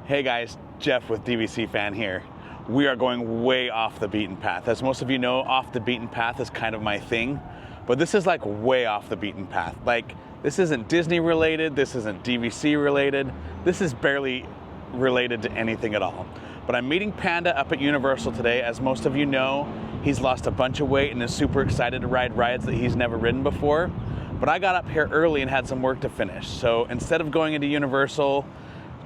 Hey guys, Jeff with DVC Fan here. We are going way off the beaten path. As most of you know, off the beaten path is kind of my thing, but this is like way off the beaten path. Like, this isn't Disney related, this isn't DVC related, this is barely related to anything at all. But I'm meeting Panda up at Universal today. As most of you know, he's lost a bunch of weight and is super excited to ride rides that he's never ridden before. But I got up here early and had some work to finish. So instead of going into Universal,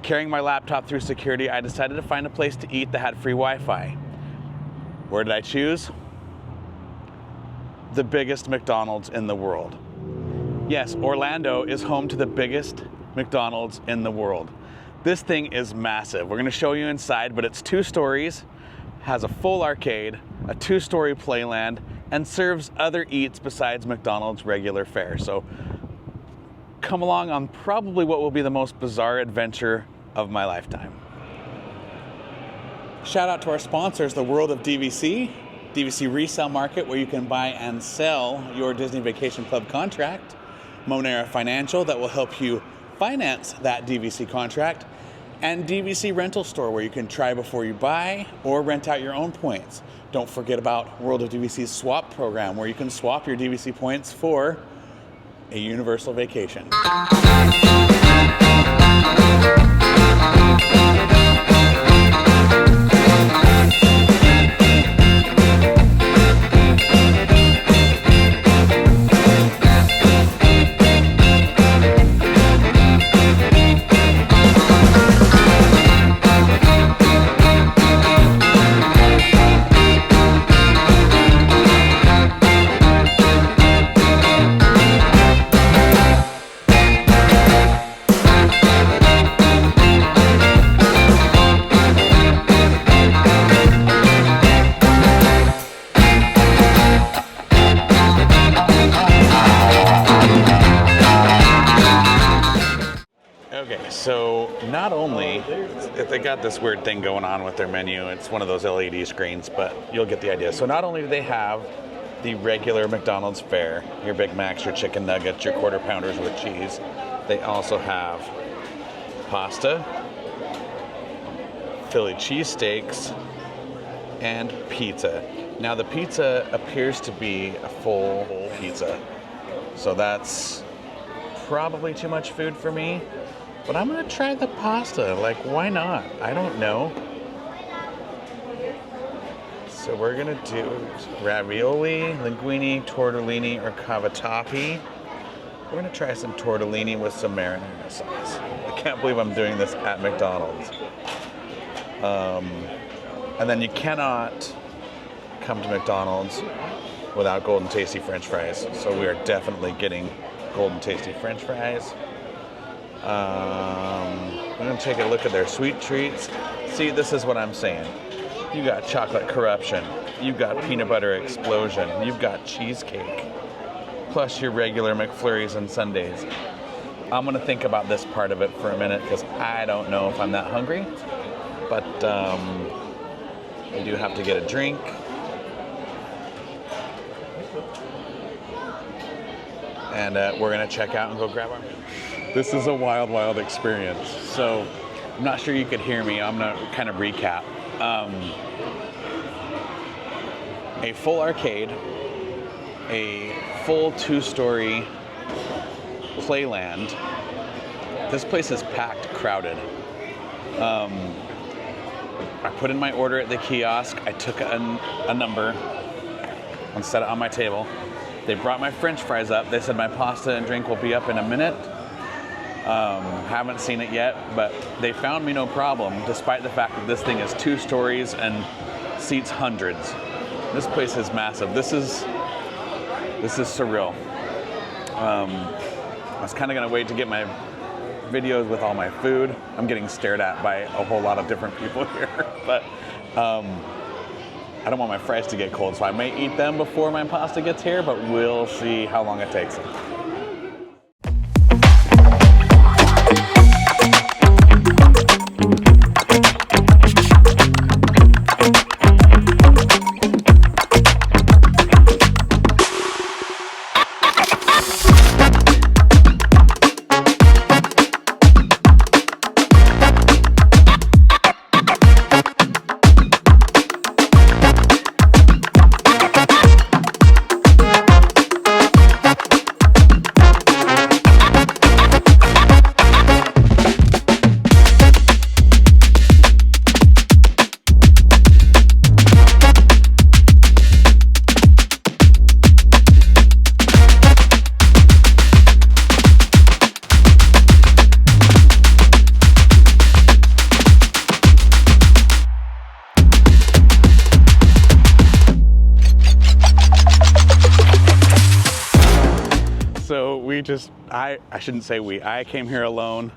carrying my laptop through security, I decided to find a place to eat that had free Wi-Fi. Where did I choose? The biggest McDonald's in the world. Yes, Orlando is home to the biggest McDonald's in the world. This thing is massive. We're gonna show you inside, but it's 2 stories, has a full arcade, a 2-story playland, and serves other eats besides McDonald's regular fare. So come along on probably what will be the most bizarre adventure of my lifetime. Shout out to our sponsors, the World of DVC, DVC Resale Market, where you can buy and sell your Disney Vacation Club contract, Monera Financial, that will help you finance that DVC contract, and DVC Rental Store, where you can try before you buy or rent out your own points. Don't forget about World of DVC's swap program, where you can swap your DVC points for a Universal vacation. Okay, so not only, they got this weird thing going on with their menu, it's one of those LED screens, but you'll get the idea. So not only do they have the regular McDonald's fare, your Big Macs, your chicken nuggets, your quarter pounders with cheese, they also have pasta, Philly cheesesteaks, and pizza. Now the pizza appears to be a full pizza, so that's probably too much food for me. But I'm gonna try the pasta, like why not? I don't know. So we're gonna do ravioli, linguine, tortellini, or cavatappi. We're gonna try some tortellini with some marinara sauce. I can't believe I'm doing this at McDonald's. And then you cannot come to McDonald's without Golden Tasty French fries. So we are definitely getting Golden Tasty French fries. I'm gonna take a look at their sweet treats. See, this is what I'm saying. You got chocolate corruption, you've got peanut butter explosion, you've got cheesecake, plus your regular McFlurries and sundaes. I'm gonna think about this part of it for a minute because I don't know if I'm that hungry, but you do have to get a drink. And we're gonna check out and go grab our meal. This is a wild, wild experience. So I'm not sure you could hear me. I'm gonna kind of recap. A full arcade, a full 2-story playland. This place is packed, crowded. I put in my order at the kiosk. I took a number and set it on my table. They brought my French fries up. They said my pasta and drink will be up in a minute. Haven't seen it yet, but they found me no problem, despite the fact that this thing is 2 stories and seats hundreds. This place is massive. This is surreal. I was kind of gonna wait to get my videos with all my food. I'm getting stared at by a whole lot of different people here, but I don't want my fries to get cold, so I may eat them before my pasta gets here, but we'll see how long it takes. I shouldn't say we. I came here alone.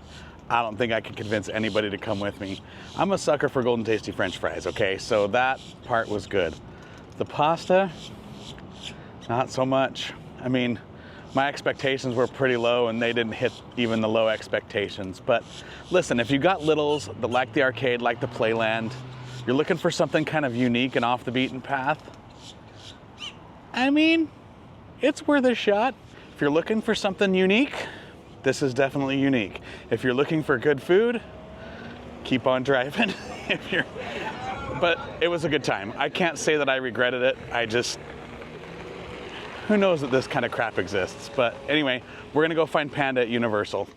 I don't think I can convince anybody to come with me. I'm a sucker for Golden Tasty French fries, okay? So that part was good. The pasta, not so much. I mean, my expectations were pretty low and they didn't hit even the low expectations. But listen, if you got littles that like the arcade, like the Playland, you're looking for something kind of unique and off the beaten path, I mean, it's worth a shot. If you're looking for something unique, this is definitely unique. If you're looking for good food, keep on driving. But it was a good time. I can't say that I regretted it. Who knows that this kind of crap exists. But anyway, we're gonna go find Panda at Universal.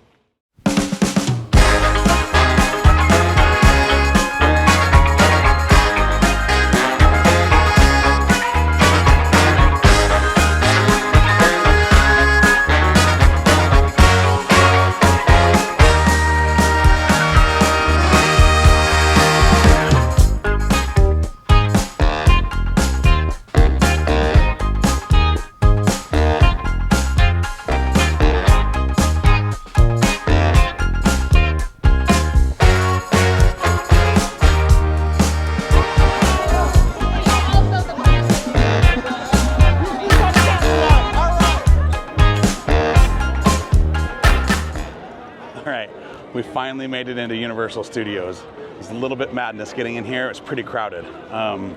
We finally made it into Universal Studios. It was a little bit madness getting in here. It was pretty crowded. Got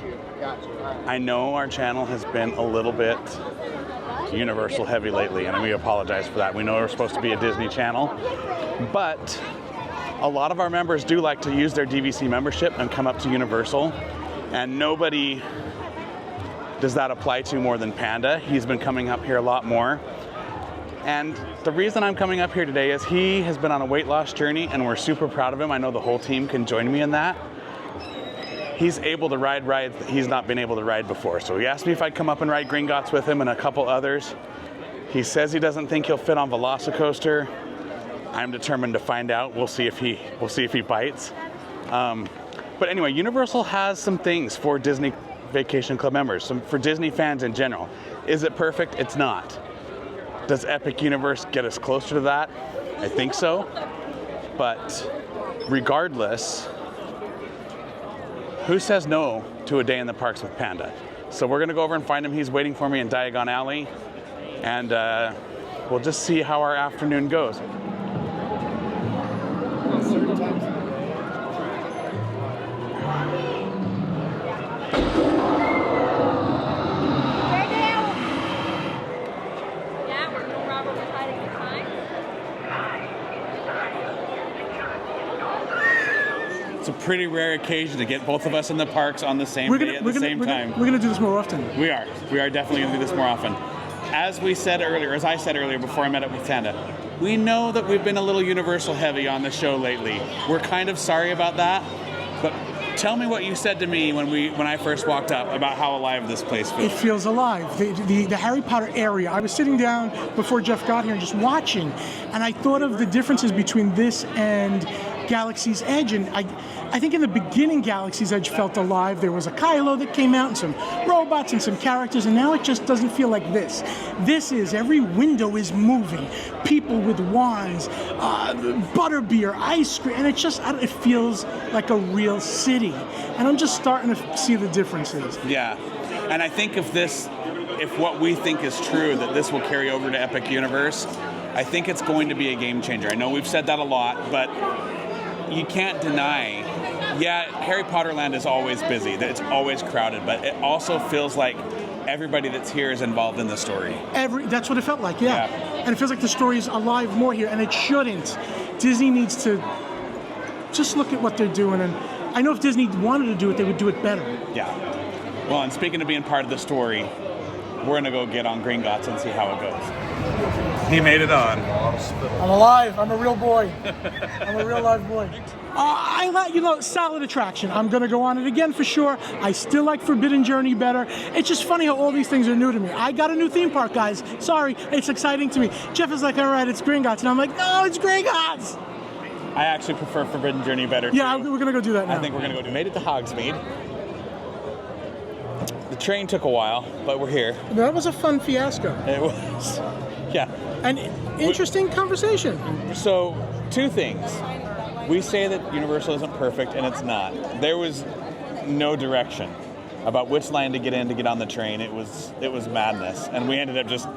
you. Right. I know our channel has been a little bit Universal heavy lately, and we apologize for that. We know we're supposed to be a Disney channel, but a lot of our members do like to use their DVC membership and come up to Universal, and nobody does that apply to more than Panda. He's been coming up here a lot more. And the reason I'm coming up here today is he has been on a weight loss journey and we're super proud of him. I know the whole team can join me in that. He's able to ride rides that he's not been able to ride before. So he asked me if I'd come up and ride Gringotts with him and a couple others. He says he doesn't think he'll fit on Velocicoaster. I'm determined to find out. We'll see if he bites. But anyway, Universal has some things for Disney Vacation Club members, for Disney fans in general. Is it perfect? It's not. Does Epic Universe get us closer to that? I think so. But regardless, who says no to a day in the parks with Panda? So we're gonna go over and find him. He's waiting for me in Diagon Alley. And we'll just see how our afternoon goes. It's a pretty rare occasion to get both of us in the parks on the same day at the same time. We're going to do this more often. We are definitely going to do this more often. As I said earlier before I met up with Panda, we know that we've been a little Universal heavy on the show lately. We're kind of sorry about that, but tell me what you said to me when I first walked up about how alive this place feels. It feels alive. The Harry Potter area. I was sitting down before Jeff got here and just watching, and I thought of the differences between this and Galaxy's Edge, and I think in the beginning Galaxy's Edge felt alive. There was a Kylo that came out and some robots and some characters, and now it just doesn't feel like this. Every window is moving. People with wands, butterbeer, ice cream, and it feels like a real city. And I'm just starting to see the differences. Yeah, and I think if what we think is true, that this will carry over to Epic Universe, I think it's going to be a game changer. I know we've said that a lot, but you can't deny, Harry Potter Land is always busy, it's always crowded, but it also feels like everybody that's here is involved in the story. That's what it felt like, yeah. And it feels like the story is alive more here, and it shouldn't. Disney needs to just look at what they're doing, and I know if Disney wanted to do it, they would do it better. Yeah. Well, and speaking of being part of the story, we're gonna go get on Gringotts and see how it goes. He made it on. I'm alive. I'm a real boy. I'm a real live boy. Solid attraction. I'm going to go on it again for sure. I still like Forbidden Journey better. It's just funny how all these things are new to me. I got a new theme park, guys. Sorry, it's exciting to me. Jeff is like, all right, it's Gringotts. And I'm like, no, it's Gringotts. I actually prefer Forbidden Journey better, too. Yeah, we're going to go do that now. I think we're going to go made it to Hogsmeade. The train took a while, but we're here. That was a fun fiasco. It was. Yeah. An interesting conversation. So, two things. We say that Universal isn't perfect, and it's not. There was no direction about which line to get in to get on the train. It was madness, and we ended up just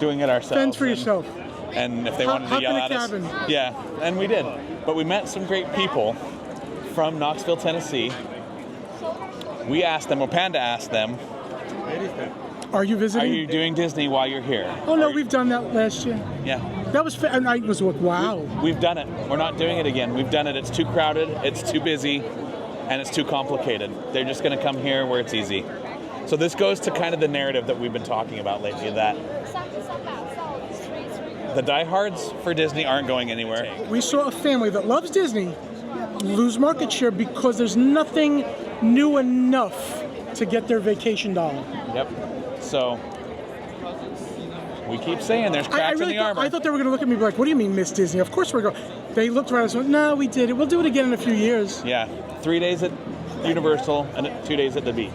doing it ourselves. Fend for yourself. And if they wanted to yell at us, yeah, and we did. But we met some great people from Knoxville, Tennessee. We asked them, or Panda asked them, Are you visiting? are you doing Disney while you're here? Oh no, we've done that last year. Yeah. That was, and I was like, wow. We've done it. We're not doing it again. We've done it. It's too crowded, it's too busy, and it's too complicated. They're just going to come here where it's easy. So this goes to kind of the narrative that we've been talking about lately, that the diehards for Disney aren't going anywhere. We saw a family that loves Disney lose market share because there's nothing new enough to get their vacation dollar. Yep. So we keep saying there's cracks in the armor. I thought they were going to look at me like, what do you mean, Miss Disney? Of course we're going. They looked around and said, no, we did it. We'll do it again in a few years. Yeah. 3 days at Universal and 2 days at the beach.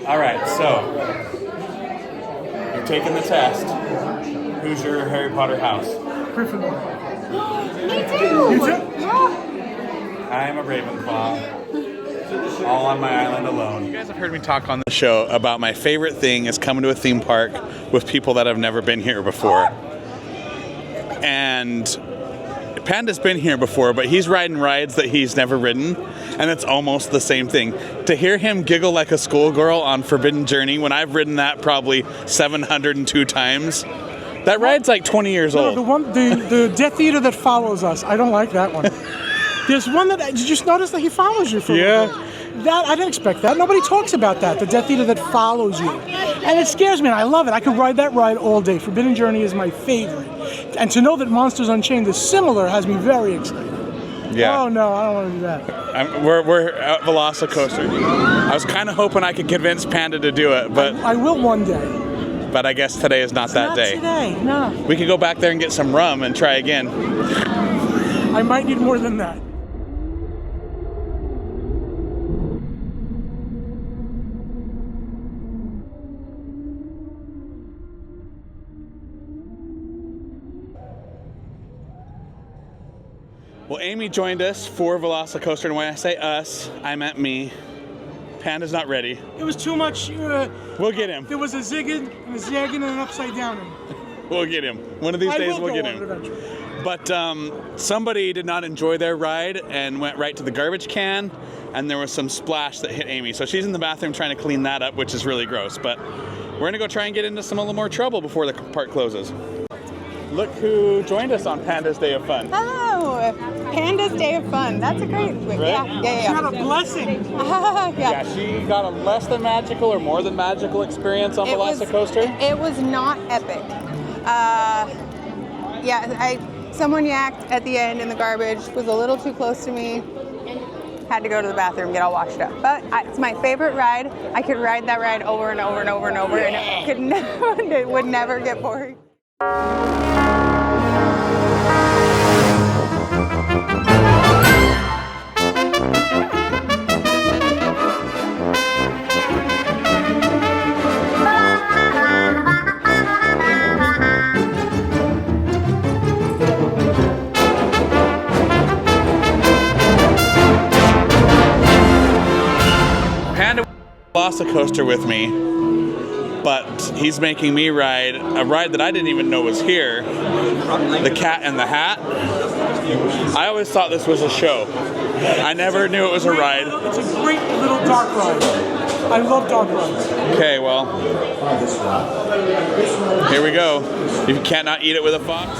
All right, so you're taking the test. Who's your Harry Potter house? Gryffindor. Me too! You too? Yeah. I'm a Ravenclaw. All on my island alone. You guys have heard me talk on the show about my favorite thing is coming to a theme park with people that have never been here before. And Panda's been here before, but he's riding rides that he's never ridden, and it's almost the same thing. To hear him giggle like a schoolgirl on Forbidden Journey when I've ridden that probably 702 times, that ride's like 20 years old. The Death Eater that follows us. I don't like that one. There's one that, did you just notice that he follows you for a little bit? That, I didn't expect that. Nobody talks about that, the Death Eater that follows you. And it scares me, and I love it. I could ride that ride all day. Forbidden Journey is my favorite. And to know that Monsters Unchained is similar has me very excited. Yeah. Oh no, I don't want to do that. We're at Velocicoaster. I was kind of hoping I could convince Panda to do it, but I will one day. But I guess today is not that Not day. today, no. We could go back there and get some rum and try again. I might need more than that. Well, Amy joined us for Velocicoaster, and when I say us, I meant me. Panda's not ready. It was too much. We'll get him. There was a zigging, and a zagging, and an upside down. We'll get him. One of these days we'll get him. But somebody did not enjoy their ride and went right to the garbage can, and there was some splash that hit Amy. So she's in the bathroom trying to clean that up, which is really gross. But we're going to go try and get into a little more trouble before the park closes. Look who joined us on Panda's Day of Fun. Hello! Panda's Day of Fun. That's a great thing. Right? It's not a blessing. Yeah. She got a less than magical or more than magical experience on Velocicoaster. It was not epic. Someone yacked at the end in the garbage, was a little too close to me. Had to go to the bathroom, get all washed up. But it's my favorite ride. I could ride that ride over and over and over and over, and it would never get boring. Panda Velocicoaster with me, but he's making me ride a ride that I didn't even know was here, the Cat in the Hat. I always thought this was a show. I never knew it was a ride. It's a great little dark ride. I love dark rides. Okay, well, here we go. You cannot eat it with a fox.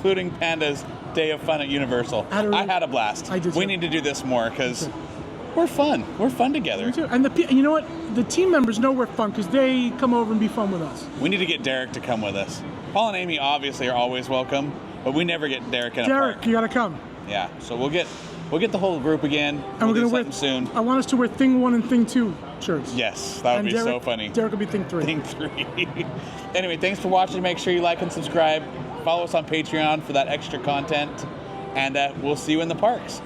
including Panda's Day of Fun at Universal. I had a blast. I did too. We need to do this more because we're fun. We're fun together. Me too. And you know what? The team members know we're fun because they come over and be fun with us. We need to get Derek to come with us. Paul and Amy obviously are always welcome, but we never get Derek in a park. Derek, you gotta come. Yeah, so we'll get the whole group again. And we'll we're gonna do something soon. I want us to wear Thing 1 and Thing 2 shirts. Yes, that would be so funny. Derek will be Thing 3. Thing 3. Anyway, thanks for watching. Make sure you like and subscribe. Follow us on Patreon for that extra content. And we'll see you in the parks.